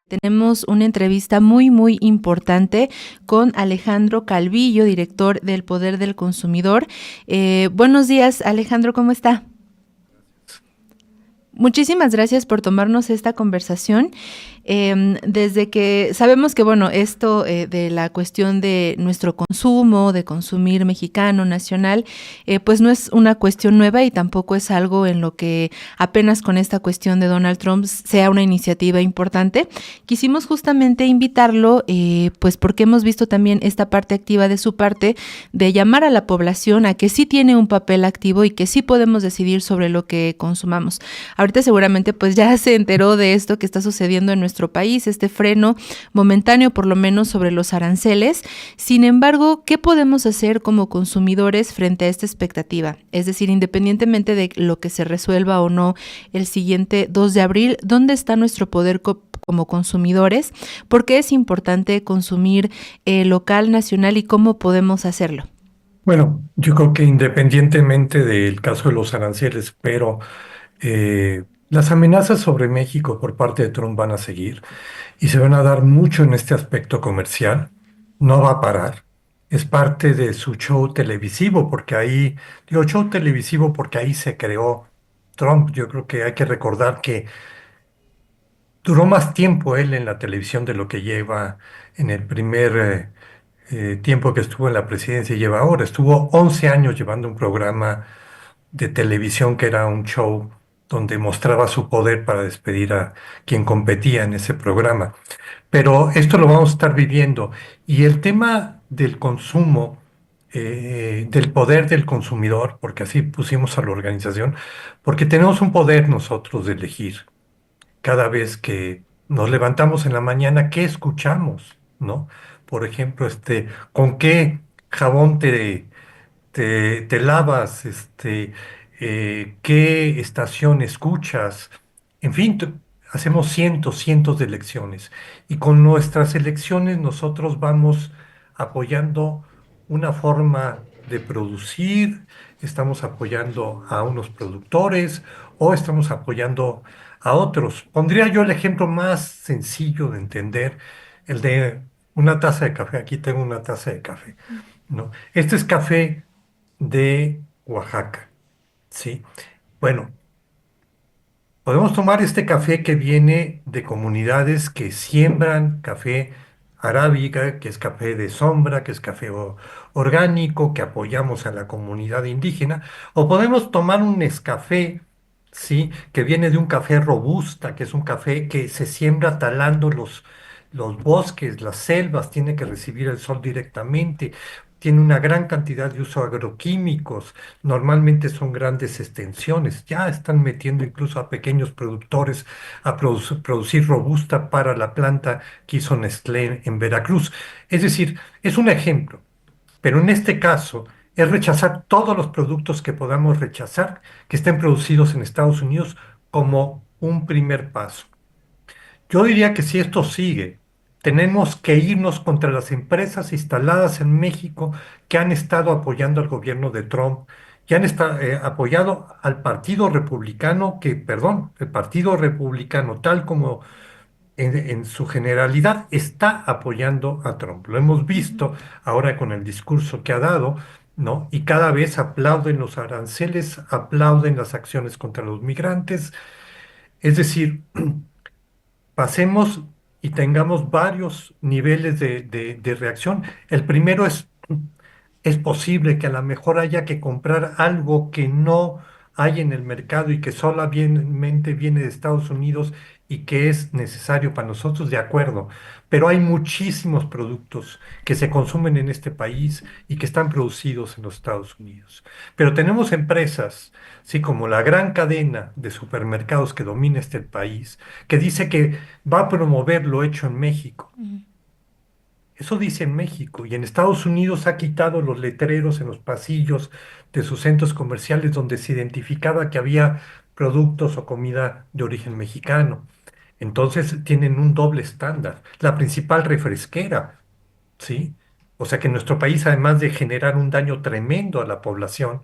Tenemos una entrevista muy importante con Alejandro Calvillo, director del Poder del Consumidor. Buenos días, Alejandro, ¿cómo está? Muchísimas gracias por tomarnos esta conversación. Desde que sabemos que, bueno, esto de la cuestión de nuestro consumo, de consumir mexicano, nacional, pues no es una cuestión nueva y tampoco es algo en lo que apenas con esta cuestión de Donald Trump sea una iniciativa importante. Quisimos justamente invitarlo, pues porque hemos visto también esta parte activa de su parte de llamar a la población a que sí tiene un papel activo y que sí podemos decidir sobre lo que consumamos. Ahorita seguramente pues ya se enteró de esto que está sucediendo en nuestro país, este freno momentáneo por lo menos sobre los aranceles. Sin embargo, ¿qué podemos hacer como consumidores frente a esta expectativa? Es decir, independientemente de lo que se resuelva o no el siguiente 2 de abril, ¿dónde está nuestro poder como consumidores? ¿Por qué es importante consumir local, nacional y cómo podemos hacerlo? Bueno, yo creo que independientemente del caso de los aranceles, pero las amenazas sobre México por parte de Trump van a seguir y se van a dar mucho en este aspecto comercial. No va a parar. Es parte de su show televisivo, porque ahí, digo show televisivo porque ahí se creó Trump. Yo creo que hay que recordar que duró más tiempo él en la televisión de lo que lleva en el primer tiempo que estuvo en la presidencia y lleva ahora. Estuvo 11 años llevando un programa de televisión que era un show donde mostraba su poder para despedir a quien competía en ese programa. Pero esto lo vamos a estar viviendo. Y el tema del consumo, del poder del consumidor, porque así pusimos a la organización, porque tenemos un poder nosotros de elegir cada vez que nos levantamos en la mañana, ¿qué escuchamos? ¿No? Por ejemplo, ¿con qué jabón te lavas? ¿Qué estación escuchas? En fin, hacemos cientos de elecciones. Y con nuestras elecciones nosotros vamos apoyando una forma de producir, estamos apoyando a unos productores o estamos apoyando a otros. Pondría yo el ejemplo más sencillo de entender, el de una taza de café. Aquí tengo una taza de café, ¿no? Este es café de Oaxaca, ¿sí? Bueno, podemos tomar este café que viene de comunidades que siembran café arábiga, que es café de sombra, que es café orgánico, que apoyamos a la comunidad indígena, o podemos tomar un Nescafé, ¿sí? Que viene de un café robusta, que es un café que se siembra talando los bosques, las selvas, tiene que recibir el sol directamente. Tiene una gran cantidad de uso agroquímicos, normalmente son grandes extensiones, ya están metiendo incluso a pequeños productores a producir robusta para la planta que hizo Nestlé en Veracruz. Es decir, es un ejemplo, pero en este caso es rechazar todos los productos que podamos rechazar que estén producidos en Estados Unidos como un primer paso. Yo diría que si esto sigue, tenemos que irnos contra las empresas instaladas en México que han estado apoyando al gobierno de Trump, que han apoyado al Partido Republicano, que, perdón, el Partido Republicano, tal como en su generalidad, está apoyando a Trump. Lo hemos visto ahora con el discurso que ha dado, ¿no? Y cada vez aplauden los aranceles, aplauden las acciones contra los migrantes. Es decir, pasemos y tengamos varios niveles de reacción. El primero es posible que a lo mejor haya que comprar algo que no hay en el mercado y que solamente viene de Estados Unidos y que es necesario para nosotros, de acuerdo. Pero hay muchísimos productos que se consumen en este país y que están producidos en los Estados Unidos. Pero tenemos empresas, sí, como la gran cadena de supermercados que domina este país, que dice que va a promover lo hecho en México. Eso dice en México y en Estados Unidos ha quitado los letreros en los pasillos de sus centros comerciales donde se identificaba que había productos o comida de origen mexicano. Entonces tienen un doble estándar. La principal refresquera, ¿sí? O sea que nuestro país, además de generar un daño tremendo a la población,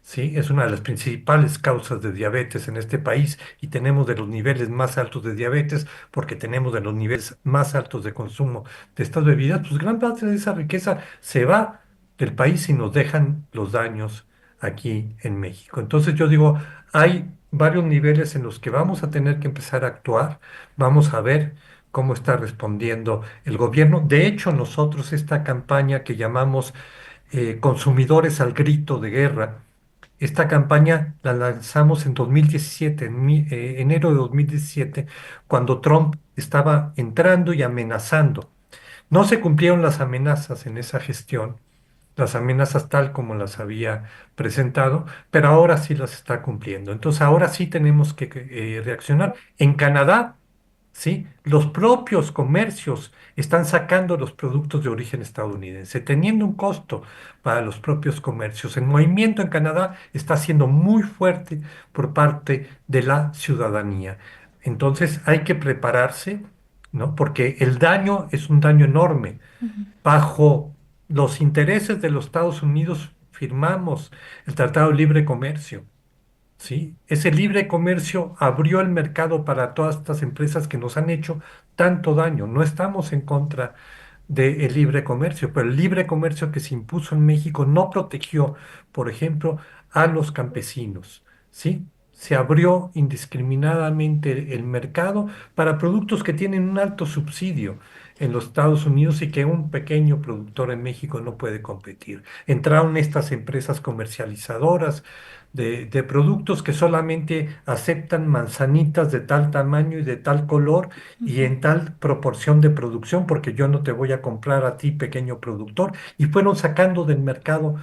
¿sí? Es una de las principales causas de diabetes en este país y tenemos de los niveles más altos de diabetes porque tenemos de los niveles más altos de consumo de estas bebidas, pues gran parte de esa riqueza se va del país y nos dejan los daños aquí en México. Entonces yo digo, hay varios niveles en los que vamos a tener que empezar a actuar, vamos a ver cómo está respondiendo el gobierno. De hecho, nosotros esta campaña que llamamos Consumidores al Grito de Guerra, esta campaña la lanzamos en 2017, enero de 2017, cuando Trump estaba entrando y amenazando. No se cumplieron las amenazas en esa gestión, las amenazas tal como las había presentado, pero ahora sí las está cumpliendo. Entonces ahora sí tenemos que reaccionar. En Canadá, ¿sí? Los propios comercios están sacando los productos de origen estadounidense, teniendo un costo para los propios comercios. El movimiento en Canadá está siendo muy fuerte por parte de la ciudadanía. Entonces hay que prepararse, ¿no? Porque el daño es un daño enorme. Bajo los intereses de los Estados Unidos firmamos el Tratado de Libre Comercio. ¿Sí? Ese libre comercio abrió el mercado para todas estas empresas que nos han hecho tanto daño. No estamos en contra del libre comercio, pero el libre comercio que se impuso en México no protegió, por ejemplo, a los campesinos, ¿sí? Se abrió indiscriminadamente el mercado para productos que tienen un alto subsidio en los Estados Unidos y que un pequeño productor en México no puede competir. Entraron estas empresas comercializadoras de productos que solamente aceptan manzanitas de tal tamaño y de tal color y Ujú. en tal proporción de producción, porque yo no te voy a comprar a ti, pequeño productor, y fueron sacando del mercado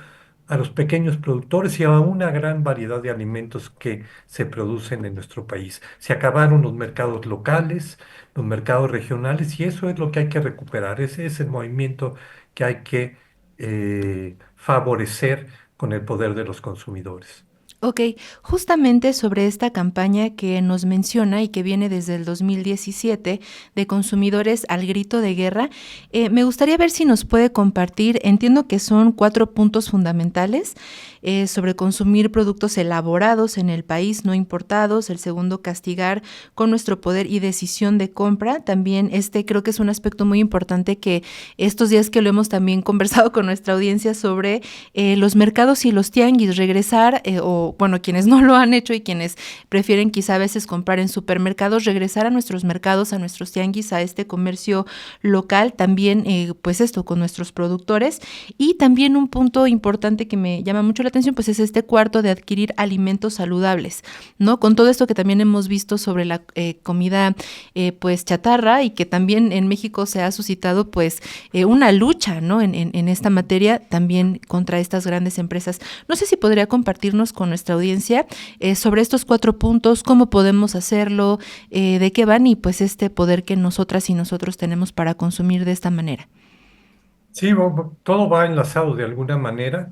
a los pequeños productores y a una gran variedad de alimentos que se producen en nuestro país. Se acabaron los mercados locales, los mercados regionales, y eso es lo que hay que recuperar. Ese es el movimiento que hay que favorecer con el poder de los consumidores. Ok, justamente sobre esta campaña que nos menciona y que viene desde el 2017 de consumidores al grito de guerra, me gustaría ver si nos puede compartir, entiendo que son 4 puntos fundamentales sobre consumir productos elaborados en el país, no importados, el segundo, castigar con nuestro poder y decisión de compra, también creo que es un aspecto muy importante que estos días que lo hemos también conversado con nuestra audiencia sobre los mercados y los tianguis, regresar o bueno, quienes no lo han hecho y quienes prefieren quizá a veces comprar en supermercados, regresar a nuestros mercados, a nuestros tianguis, a este comercio local, también pues esto con nuestros productores. Y también un punto importante que me llama mucho la atención, pues es este cuarto de adquirir alimentos saludables, ¿no? Con todo esto que también hemos visto sobre la comida pues chatarra y que también en México se ha suscitado pues una lucha, ¿no? En esta materia también contra estas grandes empresas. No sé si podría compartirnos con nuestra audiencia sobre estos 4 puntos, cómo podemos hacerlo, de qué van y pues este poder que nosotras y nosotros tenemos para consumir de esta manera. Sí, todo va enlazado de alguna manera.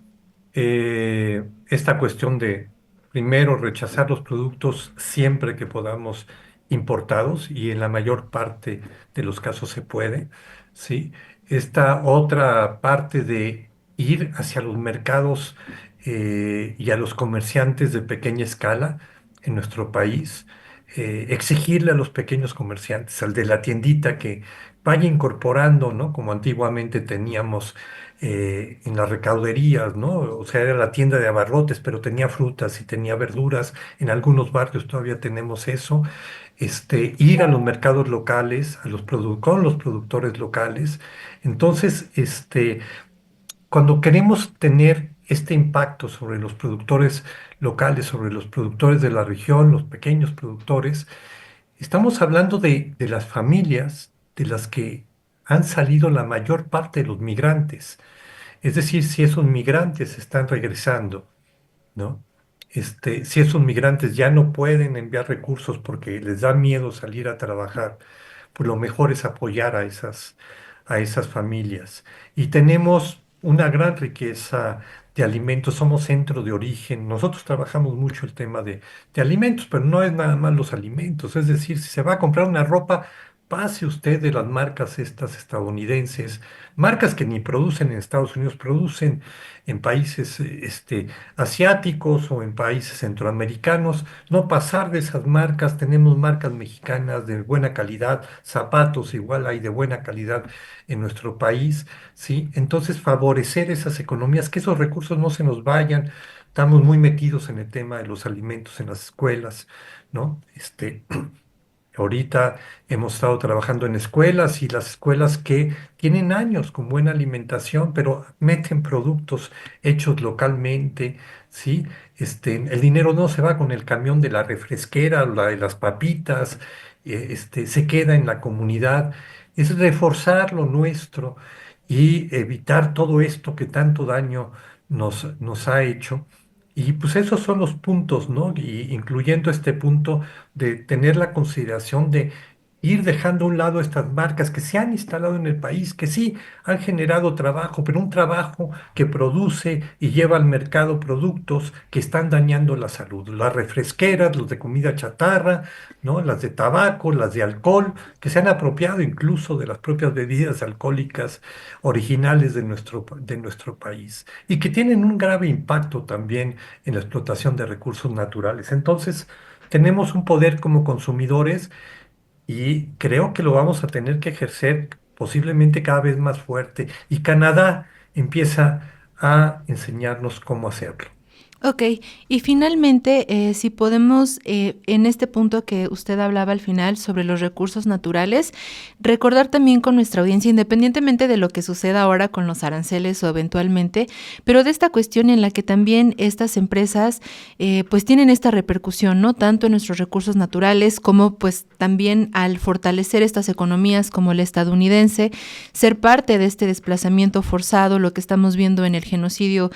Esta cuestión de, primero, rechazar los productos siempre que podamos importados y en la mayor parte de los casos se puede, ¿sí? Esta otra parte de ir hacia los mercados y a los comerciantes de pequeña escala en nuestro país, exigirle a los pequeños comerciantes, al de la tiendita que vaya incorporando, ¿no? Como antiguamente teníamos en las recauderías, ¿no? O sea, era la tienda de abarrotes, pero tenía frutas y tenía verduras. En algunos barrios todavía tenemos eso. Ir a los mercados locales, con los productores locales. Entonces, cuando queremos tener este impacto sobre los productores locales, sobre los productores de la región, los pequeños productores, estamos hablando de las familias de las que han salido la mayor parte de los migrantes. Es decir, si esos migrantes están regresando, ¿no? Si esos migrantes ya no pueden enviar recursos porque les da miedo salir a trabajar, pues lo mejor es apoyar a esas familias. Y tenemos una gran riqueza de alimentos, somos centro de origen. Nosotros trabajamos mucho el tema de alimentos, pero no es nada más los alimentos. Es decir, si se va a comprar una ropa, pase usted de las marcas estas estadounidenses, marcas que ni producen en Estados Unidos, producen en países asiáticos o en países centroamericanos, no pasar de esas marcas, tenemos marcas mexicanas de buena calidad, zapatos igual hay de buena calidad en nuestro país, ¿sí? Entonces favorecer esas economías, que esos recursos no se nos vayan. Estamos muy metidos en el tema de los alimentos en las escuelas, ¿no? Ahorita hemos estado trabajando en escuelas y las escuelas que tienen años con buena alimentación, pero meten productos hechos localmente, ¿sí? El dinero no se va con el camión de la refresquera, la de las papitas, se queda en la comunidad. Es reforzar lo nuestro y evitar todo esto que tanto daño nos ha hecho. Y pues esos son los puntos, ¿no? Y incluyendo este punto de tener la consideración de ir dejando a un lado estas marcas que se han instalado en el país, que sí han generado trabajo, pero un trabajo que produce y lleva al mercado productos que están dañando la salud. Las refresqueras, los de comida chatarra, ¿no? Las de tabaco, las de alcohol, que se han apropiado incluso de las propias bebidas alcohólicas originales de nuestro país y que tienen un grave impacto también en la explotación de recursos naturales. Entonces, tenemos un poder como consumidores y creo que lo vamos a tener que ejercer posiblemente cada vez más fuerte. Y Canadá empieza a enseñarnos cómo hacerlo. Ok, y finalmente, si podemos, en este punto que usted hablaba al final sobre los recursos naturales, recordar también con nuestra audiencia, independientemente de lo que suceda ahora con los aranceles o eventualmente, pero de esta cuestión en la que también estas empresas pues tienen esta repercusión, ¿no? Tanto en nuestros recursos naturales como pues también al fortalecer estas economías como la estadounidense, ser parte de este desplazamiento forzado, lo que estamos viendo en el genocidio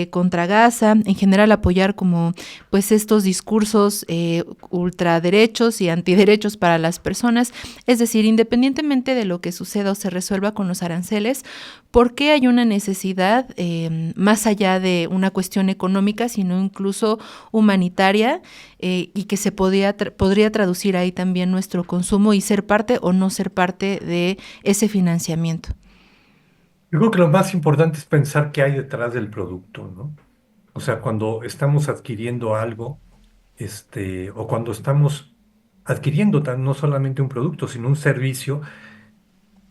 contra Gaza, en general apoyar como pues estos discursos ultraderechos y antiderechos para las personas, es decir, independientemente de lo que suceda o se resuelva con los aranceles, ¿por qué hay una necesidad más allá de una cuestión económica, sino incluso humanitaria y que se podría traducir ahí también nuestro consumo y ser parte o no ser parte de ese financiamiento? Yo creo que lo más importante es pensar qué hay detrás del producto, ¿no? O sea, cuando estamos adquiriendo algo, o cuando estamos adquiriendo no solamente un producto, sino un servicio,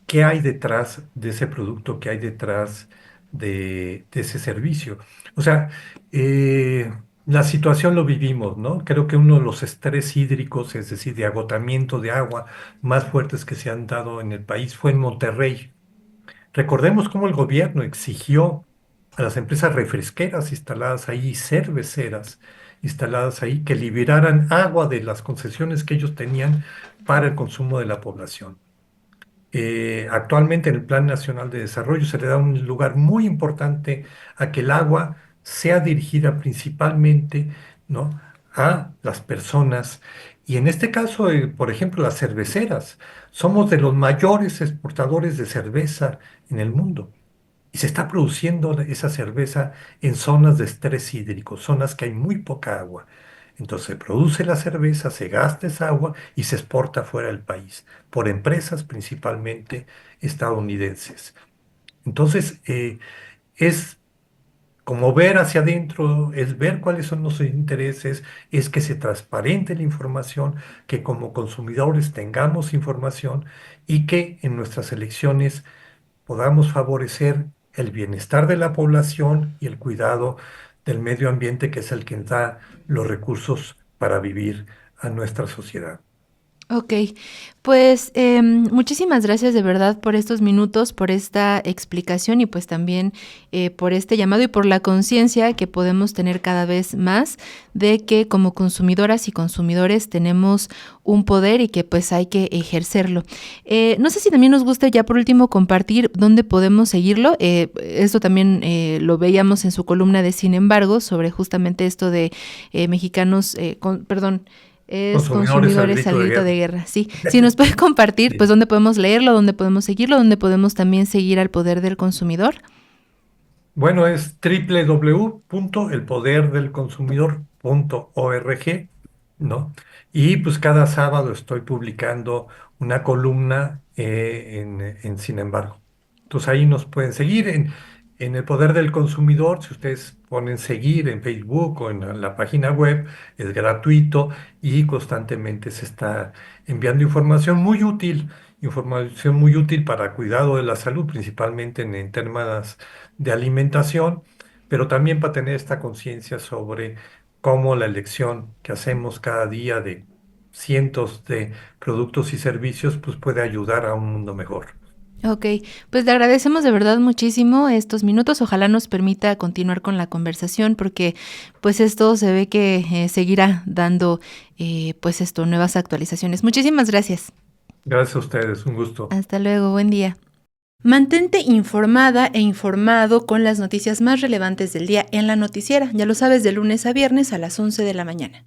¿qué hay detrás de ese producto? ¿Qué hay detrás de ese servicio? O sea, la situación lo vivimos, ¿no? Creo que uno de los estrés hídricos, es decir, de agotamiento de agua más fuertes que se han dado en el país fue en Monterrey. Recordemos cómo el gobierno exigió a las empresas refresqueras instaladas ahí, y cerveceras instaladas ahí, que liberaran agua de las concesiones que ellos tenían para el consumo de la población. Actualmente en el Plan Nacional de Desarrollo se le da un lugar muy importante a que el agua sea dirigida principalmente, ¿no? a las personas. Y en este caso, por ejemplo, las cerveceras. Somos de los mayores exportadores de cerveza en el mundo. Y se está produciendo esa cerveza en zonas de estrés hídrico, zonas que hay muy poca agua. Entonces se produce la cerveza, se gasta esa agua y se exporta fuera del país por empresas principalmente estadounidenses. Entonces es como ver hacia adentro, es ver cuáles son los intereses, es que se transparente la información, que como consumidores tengamos información y que en nuestras elecciones podamos favorecer el bienestar de la población y el cuidado del medio ambiente, que es el que da los recursos para vivir a nuestra sociedad. Ok, pues muchísimas gracias de verdad por estos minutos, por esta explicación y pues también por este llamado y por la conciencia que podemos tener cada vez más de que como consumidoras y consumidores tenemos un poder y que pues hay que ejercerlo. No sé si también nos gusta ya por último compartir dónde podemos seguirlo. Esto también lo veíamos en su columna de Sin embargo sobre justamente esto de mexicanos, perdón. Es Consumidores al Consumidores al grito de grito guerra. de guerra, sí. Si nos puede compartir, pues Sí. dónde podemos leerlo, dónde podemos seguirlo, dónde podemos también seguir al poder del consumidor. Bueno, es www.elpoderdelconsumidor.org ¿no? Y pues cada sábado estoy publicando una columna en Sin embargo. Entonces ahí nos pueden seguir en El Poder del Consumidor. Si ustedes ponen seguir en Facebook o en la página web, es gratuito y constantemente se está enviando información muy útil para cuidado de la salud, principalmente en temas de alimentación, pero también para tener esta conciencia sobre cómo la elección que hacemos cada día de cientos de productos y servicios, pues puede ayudar a un mundo mejor. Ok, pues le agradecemos de verdad muchísimo estos minutos. Ojalá nos permita continuar con la conversación porque pues esto se ve que seguirá dando pues esto, nuevas actualizaciones. Muchísimas gracias. Gracias a ustedes, un gusto. Hasta luego, buen día. Mantente informada e informado con las noticias más relevantes del día en La Noticiera. Ya lo sabes, de lunes a viernes a las 11 de la mañana.